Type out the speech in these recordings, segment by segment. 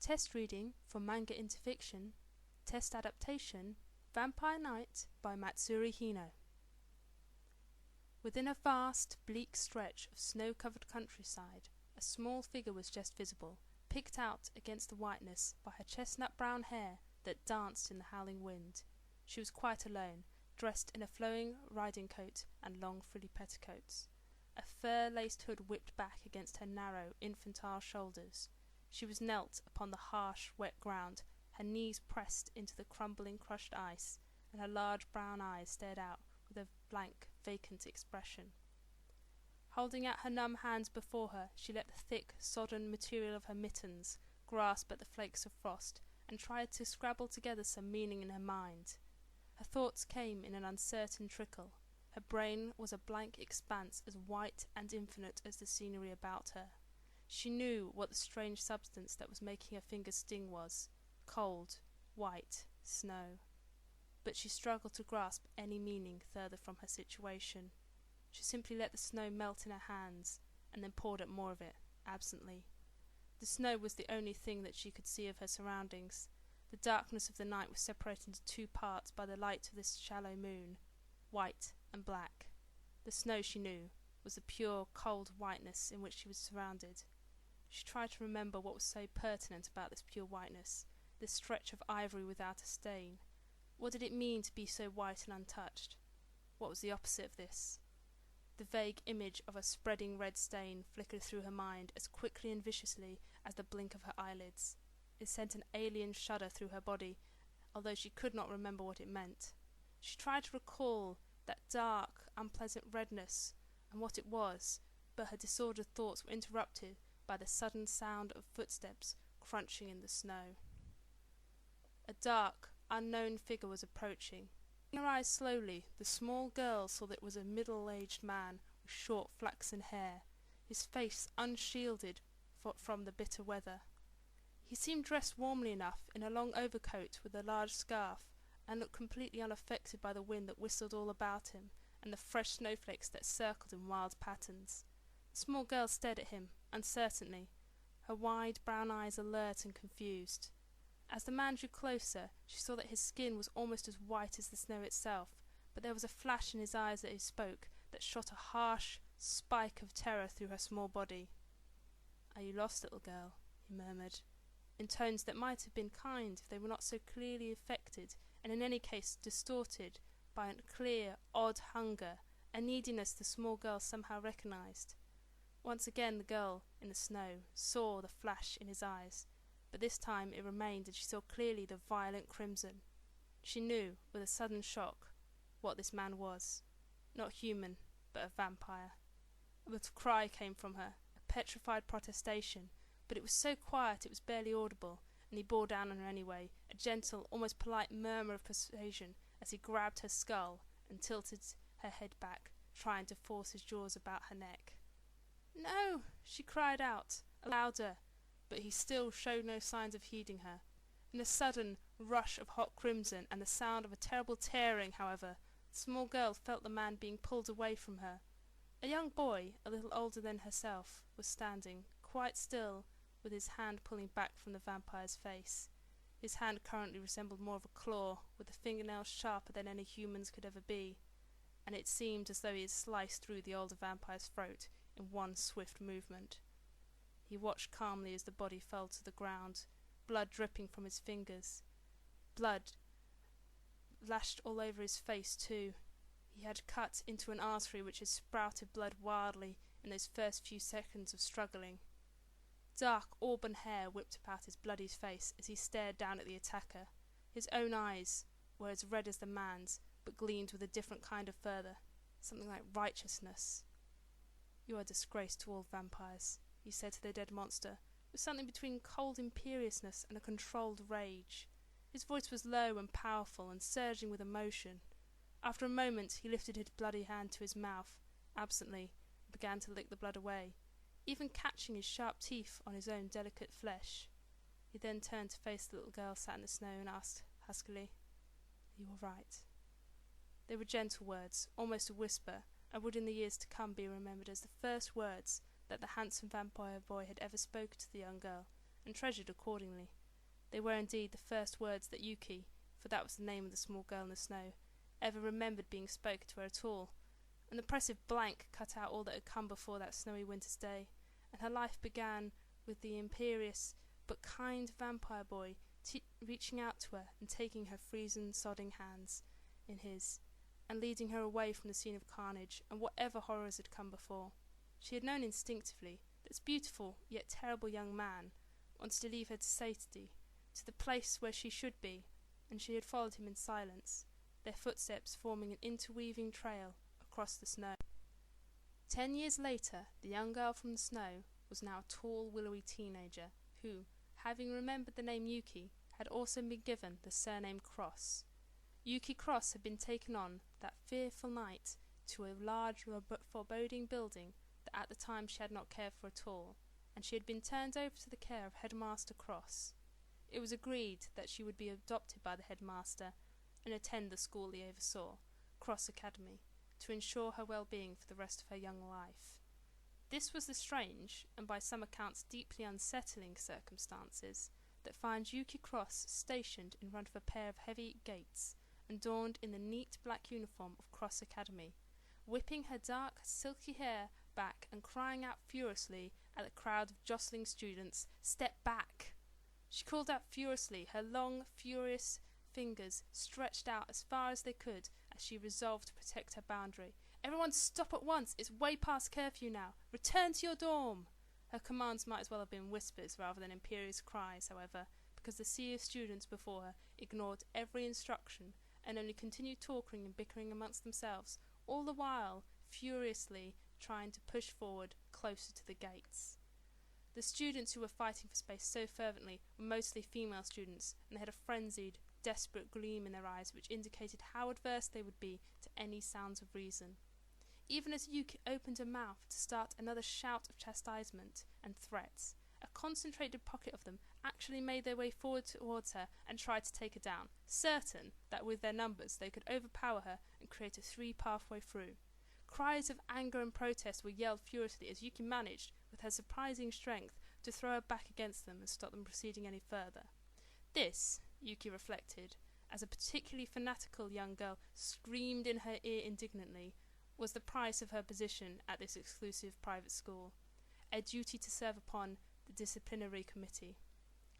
Test reading from Manga into Fiction, Test Adaptation, Vampire Night by Matsuri Hino. Within a vast, bleak stretch of snow-covered countryside, a small figure was just visible, picked out against the whiteness by her chestnut-brown hair that danced in the howling wind. She was quite alone, dressed in a flowing riding-coat and long frilly petticoats. A fur-laced hood whipped back against her narrow, infantile shoulders. She was knelt upon the harsh, wet ground, her knees pressed into the crumbling, crushed ice, and her large brown eyes stared out with a blank, vacant expression. Holding out her numb hands before her, she let the thick, sodden material of her mittens grasp at the flakes of frost, and tried to scrabble together some meaning in her mind. Her thoughts came in an uncertain trickle. Her brain was a blank expanse as white and infinite as the scenery about her. She knew what the strange substance that was making her fingers sting was: cold, white, snow. But she struggled to grasp any meaning further from her situation. She simply let the snow melt in her hands, and then poured up more of it, absently. The snow was the only thing that she could see of her surroundings. The darkness of the night was separated into two parts by the light of this shallow moon, white and black. The snow, she knew, was the pure, cold whiteness in which she was surrounded. She tried to remember what was so pertinent about this pure whiteness, this stretch of ivory without a stain. What did it mean to be so white and untouched? What was the opposite of this? The vague image of a spreading red stain flickered through her mind as quickly and viciously as the blink of her eyelids. It sent an alien shudder through her body, although she could not remember what it meant. She tried to recall that dark, unpleasant redness and what it was, but her disordered thoughts were interrupted by the sudden sound of footsteps crunching in the snow. A dark, unknown figure was approaching. Opening her eyes slowly, the small girl saw that it was a middle-aged man with short flaxen hair, his face unshielded from the bitter weather. He seemed dressed warmly enough in a long overcoat with a large scarf, and looked completely unaffected by the wind that whistled all about him and the fresh snowflakes that circled in wild patterns. The small girl stared at him uncertainly, her wide brown eyes alert and confused. As the man drew closer, she saw that his skin was almost as white as the snow itself, but there was a flash in his eyes as he spoke that shot a harsh spike of terror through her small body. "Are you lost, little girl?" he murmured, in tones that might have been kind if they were not so clearly affected, and in any case distorted, by a clear, odd hunger, a neediness the small girl somehow recognized. Once again the girl, in the snow, saw the flash in his eyes, but this time it remained, and she saw clearly the violent crimson. She knew, with a sudden shock, what this man was. Not human, but a vampire. A little cry came from her, a petrified protestation, but it was so quiet it was barely audible, and he bore down on her anyway, a gentle, almost polite murmur of persuasion as he grabbed her skull and tilted her head back, trying to force his jaws about her neck. "No!" she cried out, louder, but he still showed no signs of heeding her. In a sudden rush of hot crimson and the sound of a terrible tearing, however, the small girl felt the man being pulled away from her. A young boy, a little older than herself, was standing, quite still, with his hand pulling back from the vampire's face. His hand currently resembled more of a claw, with the fingernails sharper than any human's could ever be, and it seemed as though he had sliced through the older vampire's throat in one swift movement. He watched calmly as the body fell to the ground, blood dripping from his fingers. Blood lashed all over his face too. He had cut into an artery which had sprouted blood wildly in those first few seconds of struggling. Dark auburn hair whipped about his bloody face as he stared down at the attacker. His own eyes were as red as the man's, but gleamed with a different kind of fervour, something like righteousness. "You are a disgrace to all vampires," he said to the dead monster, with something between cold imperiousness and a controlled rage. His voice was low and powerful and surging with emotion. After a moment he lifted his bloody hand to his mouth, absently, and began to lick the blood away, even catching his sharp teeth on his own delicate flesh. He then turned to face the little girl sat in the snow and asked huskily, "Are you all right?" They were gentle words, almost a whisper, and would in the years to come be remembered as the first words that the handsome vampire boy had ever spoken to the young girl, and treasured accordingly. They were indeed the first words that Yuki, for that was the name of the small girl in the snow, ever remembered being spoken to her at all. An oppressive blank cut out all that had come before that snowy winter's day, and her life began with the imperious but kind vampire boy reaching out to her and taking her freezing, sodding hands in his, and leading her away from the scene of carnage and whatever horrors had come before. She had known instinctively that this beautiful yet terrible young man wanted to leave her to safety, to the place where she should be, and she had followed him in silence, their footsteps forming an interweaving trail across the snow. 10 years later, the young girl from the snow was now a tall, willowy teenager who, having remembered the name Yuki, had also been given the surname Cross. Yuki Cross had been taken on that fearful night to a large, foreboding building that at the time she had not cared for at all, and she had been turned over to the care of Headmaster Cross. It was agreed that she would be adopted by the headmaster and attend the school he oversaw, Cross Academy, to ensure her well-being for the rest of her young life. This was the strange, and by some accounts deeply unsettling circumstances that find Yuki Cross stationed in front of a pair of heavy gates, adorned in the neat black uniform of Cross Academy, whipping her dark, silky hair back and crying out furiously at the crowd of jostling students, "Step back!" She called out furiously, her long, furious fingers stretched out as far as they could as she resolved to protect her boundary. "Everyone stop at once! It's way past curfew now! Return to your dorm!" Her commands might as well have been whispers rather than imperious cries, however, because the sea of students before her ignored every instruction and only continued talking and bickering amongst themselves, all the while furiously trying to push forward closer to the gates. The students who were fighting for space so fervently were mostly female students, and they had a frenzied, desperate gleam in their eyes which indicated how adverse they would be to any sounds of reason. Even as Yuki opened her mouth to start another shout of chastisement and threats, a concentrated pocket of them actually made their way forward towards her and tried to take her down, certain that with their numbers they could overpower her and create a three-pathway through. Cries of anger and protest were yelled furiously as Yuki managed, with her surprising strength, to throw her back against them and stop them proceeding any further. This, Yuki reflected, as a particularly fanatical young girl screamed in her ear indignantly, was the price of her position at this exclusive private school, a duty to serve upon the disciplinary committee.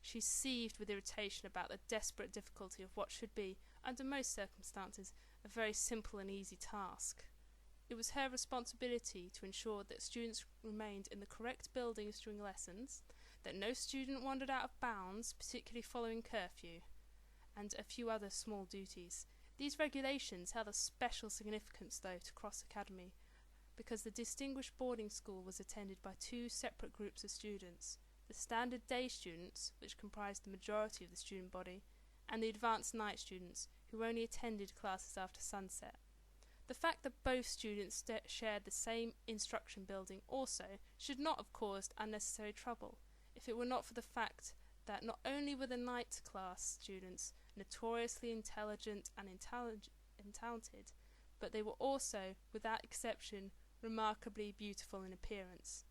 She seethed with irritation about the desperate difficulty of what should be, under most circumstances, a very simple and easy task. It was her responsibility to ensure that students remained in the correct buildings during lessons, that no student wandered out of bounds, particularly following curfew, and a few other small duties. These regulations held a special significance, though, to Cross Academy, because the distinguished boarding school was attended by two separate groups of students, the standard day students, which comprised the majority of the student body, and the advanced night students, who only attended classes after sunset. The fact that both students shared the same instruction building also should not have caused unnecessary trouble, if it were not for the fact that not only were the night class students notoriously intelligent and talented, but they were also, without exception, remarkably beautiful in appearance.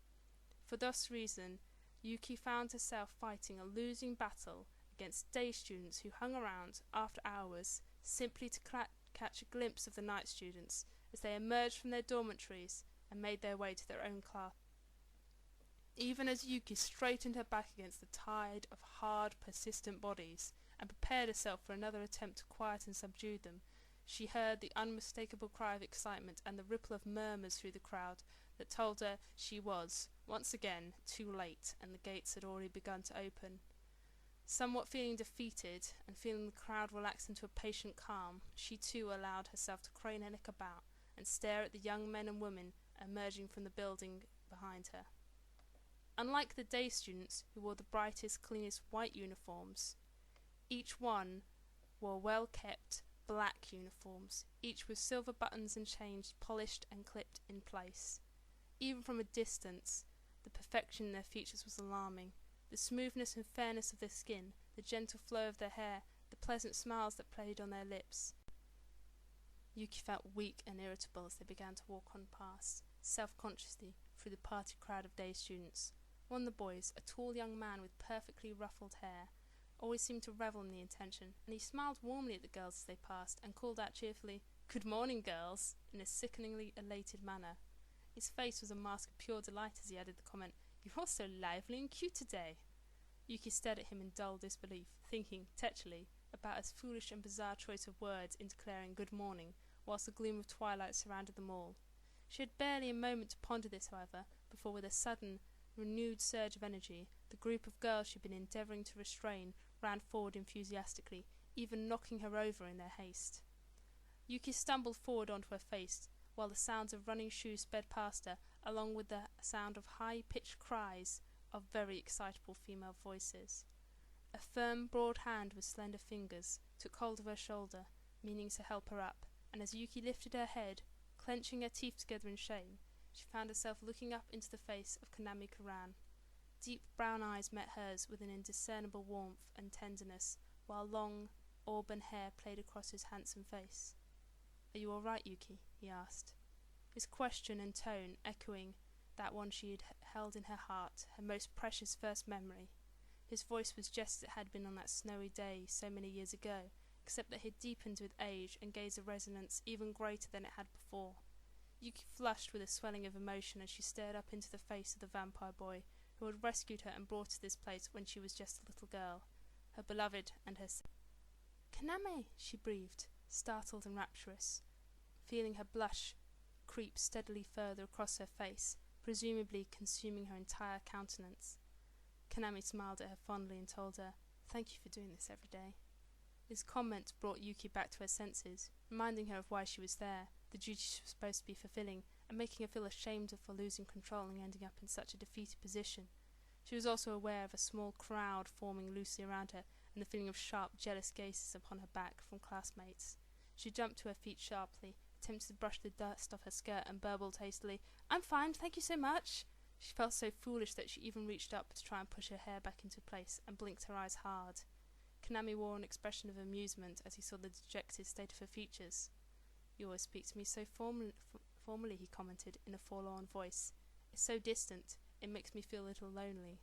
For this reason, Yuki found herself fighting a losing battle against day students who hung around after hours simply to catch a glimpse of the night students as they emerged from their dormitories and made their way to their own class. Even as Yuki straightened her back against the tide of hard, persistent bodies and prepared herself for another attempt to quiet and subdue them, she heard the unmistakable cry of excitement and the ripple of murmurs through the crowd that told her she was, once again, too late, and the gates had already begun to open. Somewhat feeling defeated, and feeling the crowd relax into a patient calm, she too allowed herself to crane her neck about and stare at the young men and women emerging from the building behind her. Unlike the day students, who wore the brightest, cleanest white uniforms, each one wore well-kept black uniforms, each with silver buttons and chains polished and clipped in place. Even from a distance, the perfection in their features was alarming. The smoothness and fairness of their skin, the gentle flow of their hair, the pleasant smiles that played on their lips. Yuki felt weak and irritable as they began to walk on past, self-consciously, through the party crowd of day students, One of the boys, a tall young man with perfectly ruffled hair, always seemed to revel in the attention, and he smiled warmly at the girls as they passed and called out cheerfully, "Good morning, girls," in a sickeningly elated manner. His face was a mask of pure delight as he added the comment, "You're all so lively and cute today." Yuki stared at him in dull disbelief, thinking, tetchily, about his foolish and bizarre choice of words in declaring good morning, whilst the gloom of twilight surrounded them all. She had barely a moment to ponder this, however, before with a sudden, renewed surge of energy, the group of girls she had been endeavouring to restrain ran forward enthusiastically, even knocking her over in their haste. Yuki stumbled forward onto her face, while the sounds of running shoes sped past her, along with the sound of high-pitched cries of very excitable female voices. A firm, broad hand with slender fingers took hold of her shoulder, meaning to help her up, and as Yuki lifted her head, clenching her teeth together in shame, she found herself looking up into the face of Kanami Kuran. Deep brown eyes met hers with an indiscernible warmth and tenderness, while long, auburn hair played across his handsome face. "Are you all right, Yuki?" he asked, his question and tone echoing that one she had held in her heart, her most precious first memory. His voice was just as it had been on that snowy day so many years ago, except that it had deepened with age and gave a resonance even greater than it had before. Yuki flushed with a swelling of emotion as she stared up into the face of the vampire boy who had rescued her and brought her to this place when she was just a little girl, her beloved and her "Kaname," she breathed, startled and rapturous, feeling her blush creep steadily further across her face, presumably consuming her entire countenance. Kaname smiled at her fondly and told her, "Thank you for doing this every day." His comment brought Yuki back to her senses, reminding her of why she was there, the duty she was supposed to be fulfilling, and making her feel ashamed for losing control and ending up in such a defeated position. She was also aware of a small crowd forming loosely around her and the feeling of sharp, jealous gazes upon her back from classmates. She jumped to her feet sharply, attempted to brush the dust off her skirt, and burbled hastily, "I'm fine, thank you so much." She felt so foolish that she even reached up to try and push her hair back into place and blinked her eyes hard. Kanami wore an expression of amusement as he saw the dejected state of her features. "You always speak to me so formally," he commented in a forlorn voice. "It's so distant, it makes me feel a little lonely."